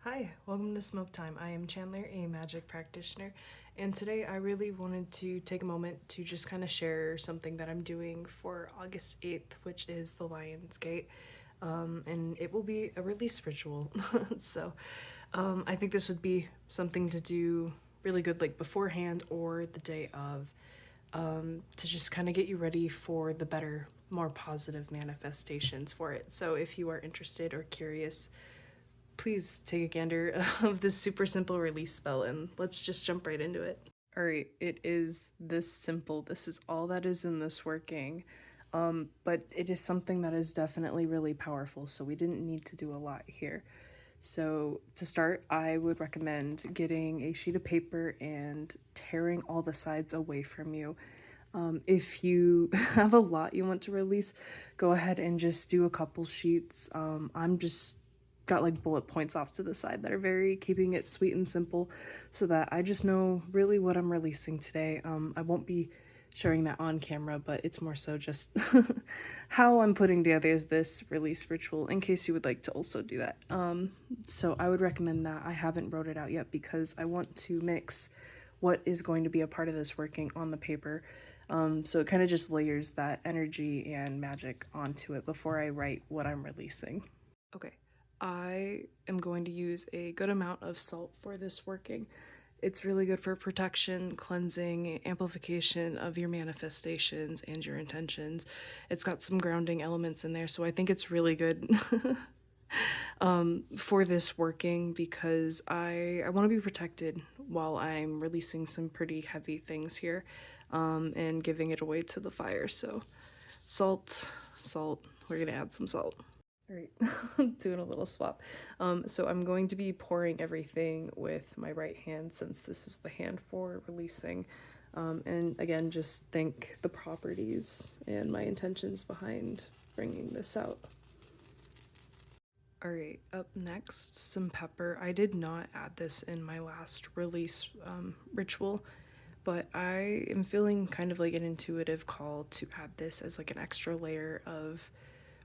Hi, welcome to Smoke Time. I am Chandler, a magic practitioner, and today I really wanted to take a moment to just kind of share something that I'm doing for August 8th, which is the Lionsgate, and it will be a release ritual. So I think this would be something to do really good like beforehand or the day of, to just kind of get you ready for the better, more positive manifestations for it. So if you are interested or curious, please take a gander of this super simple release spell and let's just jump right into it. Alright, it is this simple. This is all that is in this working. But it is something that is definitely really powerful, so we didn't need to do a lot here. So to start, I would recommend getting a sheet of paper and tearing all the sides away from you. If you have a lot you want to release, go ahead and just do a couple sheets. I'm just got like bullet points off to the side that are very keeping it sweet and simple so that I just know really what I'm releasing today. I won't be sharing that on camera, but it's more so just how I'm putting together this release ritual in case you would like to also do that. So I would recommend that. I haven't wrote it out yet because I want to mix what is going to be a part of this working on the paper. So it kind of just layers that energy and magic onto it before I write what I'm releasing. Okay, I am going to use a good amount of salt for this working. It's really good for protection, cleansing, amplification of your manifestations and your intentions. It's got some grounding elements in there, so I think it's really good for this working because I want to be protected while I'm releasing some pretty heavy things here, and giving it away to the fire. So salt, we're gonna add some salt. All right, I'm doing a little swap. So I'm going to be pouring everything with my right hand since this is the hand for releasing. And again, just think the properties and my intentions behind bringing this out. All right, up next, some pepper. I did not add this in my last release ritual, but I am feeling kind of like an intuitive call to add this as like an extra layer of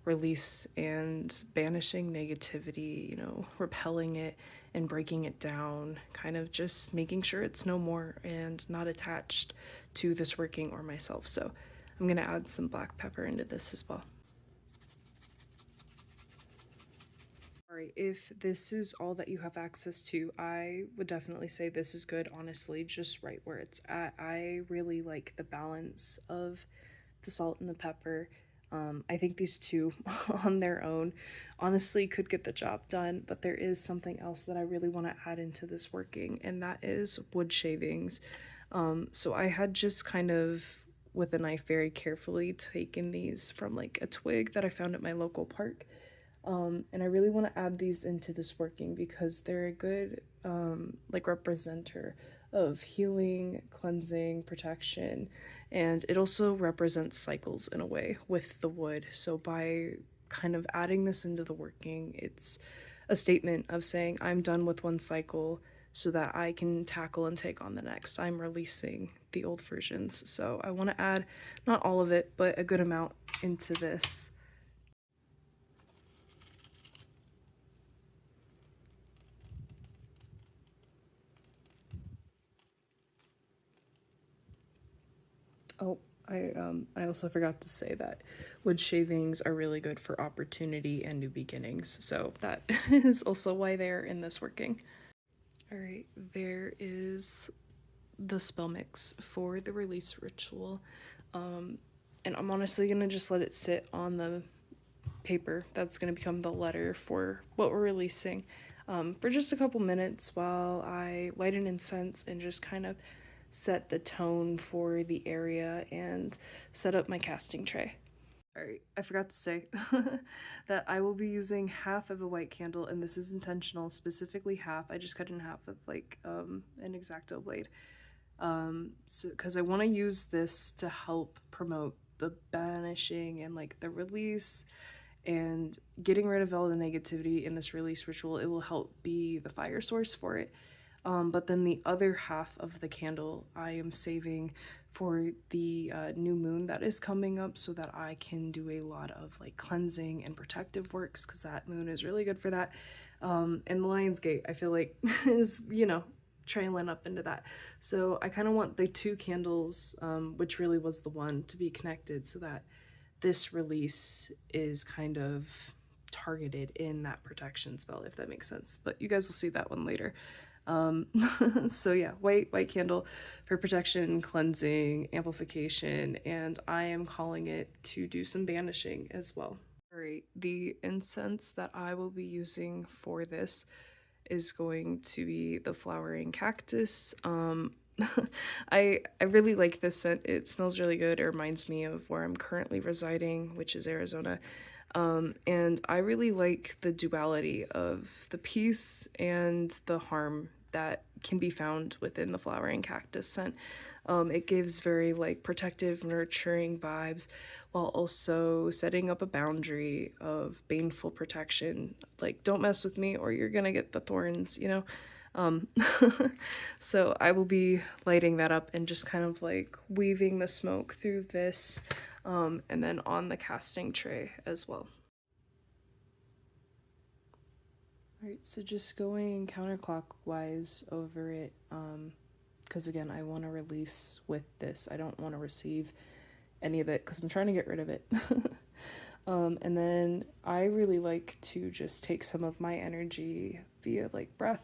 release and banishing negativity, repelling it and breaking it down, kind of just making sure it's no more and not attached to this working or myself. So I'm gonna add some black pepper into this as well. Alright, if this is all that you have access to, I would definitely say this is good, honestly, just right where it's at. I really like the balance of the salt and the pepper. I think these two on their own honestly could get the job done, but there is something else that I really want to add into this working, and that is wood shavings. So I had just kind of with a knife very carefully taken these from like a twig that I found at my local park. And I really want to add these into this working because they're a good like representer of healing, cleansing, protection, and it also represents cycles in a way with the wood. So by kind of adding this into the working, it's a statement of saying I'm done with one cycle so that I can tackle and take on the next. I'm releasing the old versions. So I want to add not all of it, but a good amount into this. Oh, I also forgot to say that wood shavings are really good for opportunity and new beginnings. So that is also why they're in this working. All right, there is the spell mix for the release ritual. And I'm honestly gonna just let it sit on the paper that's gonna become the letter for what we're releasing, for just a couple minutes while I light an incense and just kind of set the tone for the area and set up my casting tray. Alright, I forgot to say that I will be using half of a white candle, and this is intentional, specifically half. I just cut in half with like an X-Acto blade. So because I want to use this to help promote the banishing and like the release and getting rid of all the negativity in this release ritual. It will help be the fire source for it. But then the other half of the candle I am saving for the new moon that is coming up so that I can do a lot of like cleansing and protective works, because that moon is really good for that. And the Lionsgate, I feel like, is, trailing up into that. So I kind of want the two candles, which really was the one, to be connected so that this release is kind of targeted in that protection spell, if that makes sense. But you guys will see that one later. So yeah, white candle for protection, cleansing, amplification, and I am calling it to do some banishing as well. All right, the incense that I will be using for this is going to be the flowering cactus. I really like this scent. It smells really good. It reminds me of where I'm currently residing, which is Arizona. And I really like the duality of the peace and the harm that can be found within the flowering cactus scent. It gives very like protective, nurturing vibes while also setting up a boundary of baneful protection. Like, don't mess with me or you're gonna get the thorns, So I will be lighting that up and just kind of like weaving the smoke through this, and then on the casting tray as well. Alright, so just going counterclockwise over it, because again, I want to release with this. I don't want to receive any of it because I'm trying to get rid of it. And then I really like to just take some of my energy via like breath.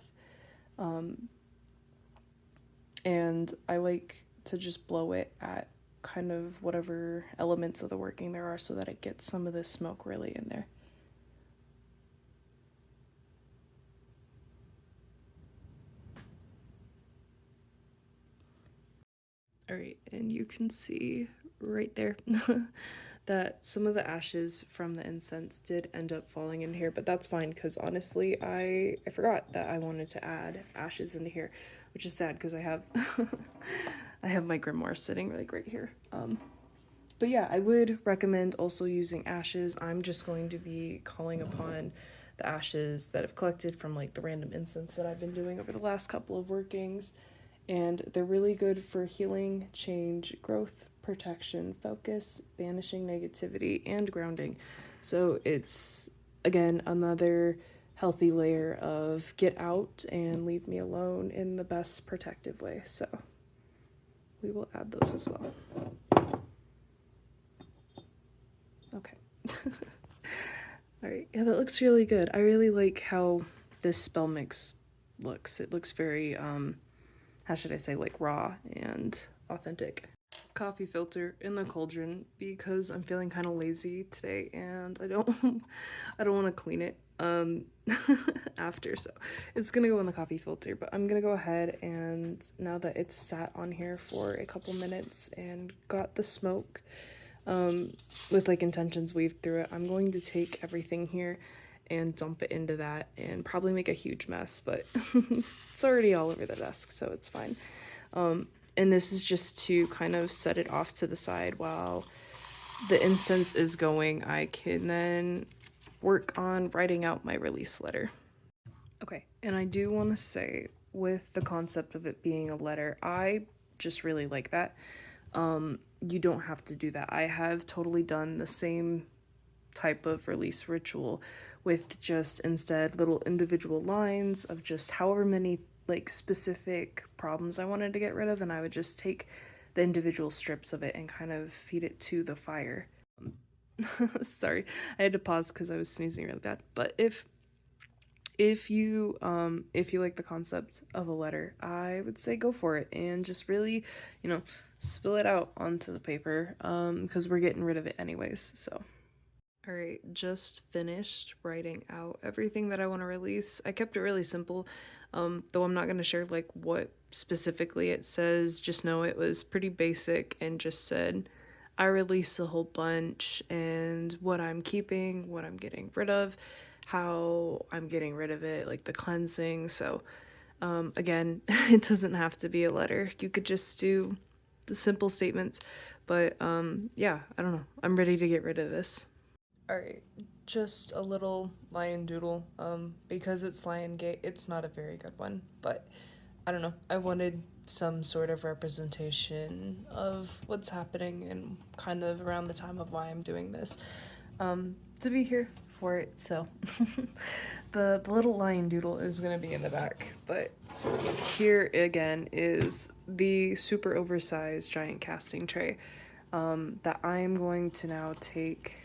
And I like to just blow it at kind of whatever elements of the working there are so that it gets some of this smoke really in there. All right, and you can see right there that some of the ashes from the incense did end up falling in here, but that's fine because honestly, I forgot that I wanted to add ashes into here, which is sad because I have I have my grimoire sitting like right here. But yeah, I would recommend also using ashes. I'm just going to be calling upon the ashes that I've collected from like the random incense that I've been doing over the last couple of workings. And they're really good for healing, change, growth, protection, focus, banishing negativity, and grounding. So it's, again, another healthy layer of get out and leave me alone in the best protective way. So we will add those as well. Okay. All right. Yeah, that looks really good. I really like how this spell mix looks. It looks very, how should I say, like raw and authentic. Coffee filter in the cauldron because I'm feeling kind of lazy today and I don't want to clean it after, so it's gonna go in the coffee filter. But I'm gonna go ahead, and now that it's sat on here for a couple minutes and got the smoke with like intentions weaved through it, I'm going to take everything here and dump it into that and probably make a huge mess, but it's already all over the desk, so it's fine. And this is just to kind of set it off to the side while the incense is going. I can then work on writing out my release letter. Okay, and I do want to say, with the concept of it being a letter, I just really like that. You don't have to do that. I have totally done the same type of release ritual with just instead little individual lines of just however many like specific problems I wanted to get rid of, and I would just take the individual strips of it and kind of feed it to the fire. Sorry, I had to pause because I was sneezing really bad. But if you like the concept of a letter, I would say go for it and just really, spill it out onto the paper, because we're getting rid of it anyways. So all right, just finished writing out everything that I want to release. I kept it really simple, though I'm not going to share like what specifically it says. Just know it was pretty basic and just said I release a whole bunch and what I'm keeping, what I'm getting rid of, how I'm getting rid of it, like the cleansing. So again, it doesn't have to be a letter. You could just do the simple statements, but yeah, I don't know. I'm ready to get rid of this. Alright, just a little lion doodle. Because it's Lionsgate, it's not a very good one, but I don't know, I wanted some sort of representation of what's happening and kind of around the time of why I'm doing this, to be here for it. So the little lion doodle is gonna be in the back, but here again is the super oversized giant casting tray that I am going to now take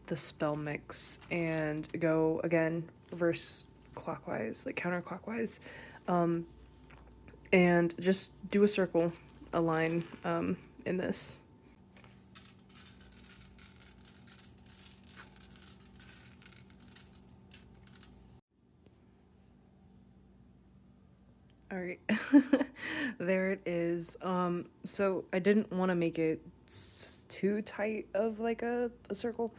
the spell mix and go again reverse clockwise, like counterclockwise, and just do a circle, a line in this. All right, there it is. So I didn't want to make it too tight of like a circle,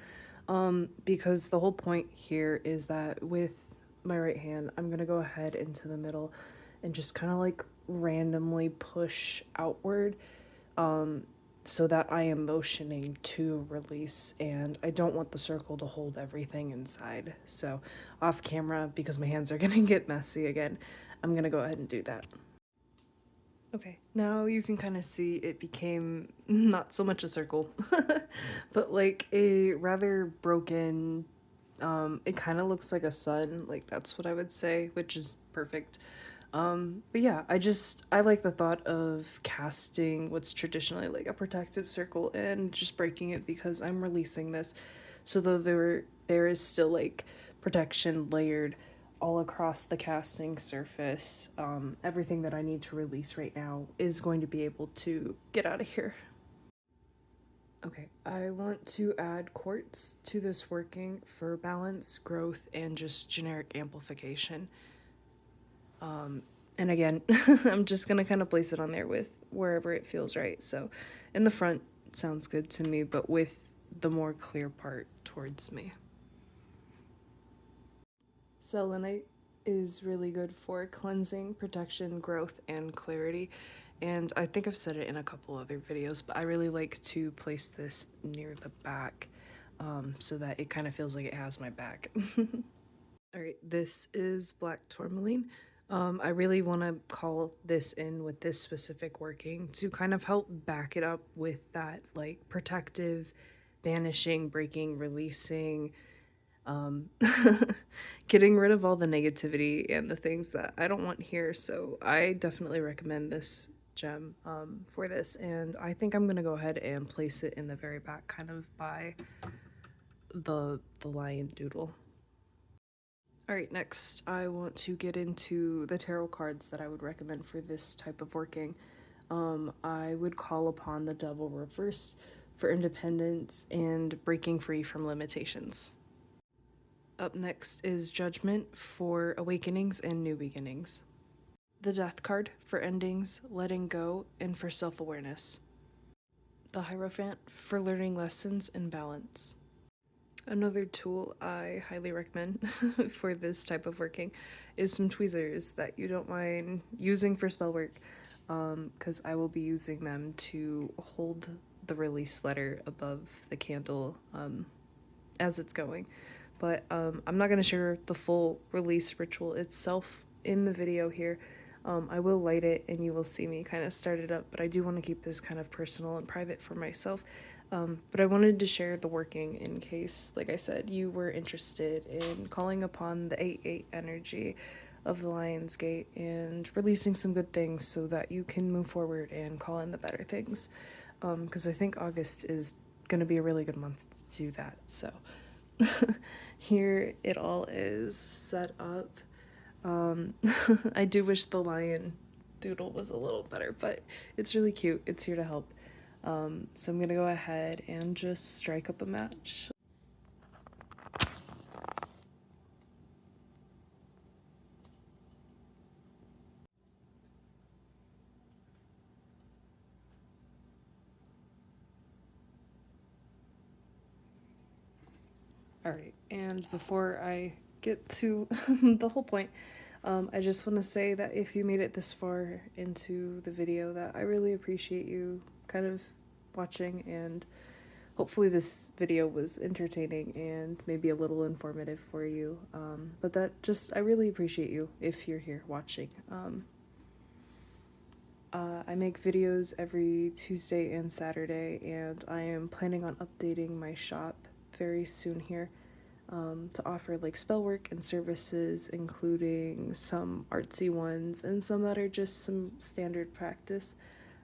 because the whole point here is that with my right hand, I'm gonna go ahead into the middle and just kind of like randomly push outward, so that I am motioning to release, and I don't want the circle to hold everything inside. So off camera, because my hands are gonna get messy again, I'm gonna go ahead and do that. Okay, now you can kind of see it became not so much a circle, but like a rather broken, it kind of looks like a sun, like that's what I would say, which is perfect. But yeah, I like the thought of casting what's traditionally like a protective circle and just breaking it because I'm releasing this. So though there is still like protection layered all across the casting surface, everything that I need to release right now is going to be able to get out of here. Okay, I want to add quartz to this working for balance, growth, and just generic amplification. And again, I'm just gonna kind of place it on there with wherever it feels right. So in the front sounds good to me, but with the more clear part towards me. Selenite is really good for cleansing, protection, growth, and clarity. And I think I've said it in a couple other videos, but I really like to place this near the back, so that it kind of feels like it has my back. All right, this is black tourmaline. I really want to call this in with this specific working to kind of help back it up with that like protective, banishing, breaking, releasing, um, getting rid of all the negativity and the things that I don't want here. So I definitely recommend this gem for this, and I think I'm gonna go ahead and place it in the very back, kind of by the lion doodle. All right, next I want to get into the tarot cards that I would recommend for this type of working. I would call upon the Devil reversed for independence and breaking free from limitations. Up next is Judgment for awakenings and new beginnings. The Death card for endings, letting go, and for self awareness. The Hierophant for learning lessons and balance. Another tool I highly recommend for this type of working is some tweezers that you don't mind using for spell work, because I will be using them to hold the release letter above the candle as it's going. But I'm not going to share the full release ritual itself in the video here. I will light it and you will see me kind of start it up, but I do want to keep this kind of personal and private for myself. But I wanted to share the working in case, like I said, you were interested in calling upon the 8/8 energy of the Lionsgate and releasing some good things so that you can move forward and call in the better things. Because I think August is going to be a really good month to do that. So here it all is set up. I do wish the lion doodle was a little better, but it's really cute. It's here to help. So I'm gonna go ahead and just strike up a match. Alright, and before I get to the whole point, I just want to say that if you made it this far into the video, that I really appreciate you kind of watching, and hopefully this video was entertaining and maybe a little informative for you. But that just, I really appreciate you if you're here watching. I make videos every Tuesday and Saturday, and I am planning on updating my shop very soon here to offer like spell work and services, including some artsy ones and some that are just some standard practice.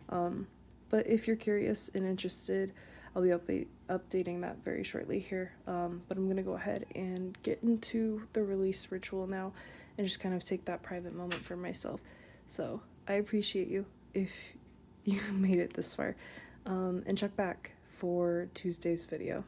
But if you're curious and interested, I'll be updating that very shortly here. But I'm gonna go ahead and get into the release ritual now and just kind of take that private moment for myself. So I appreciate you if you made it this far. And check back for Tuesday's video.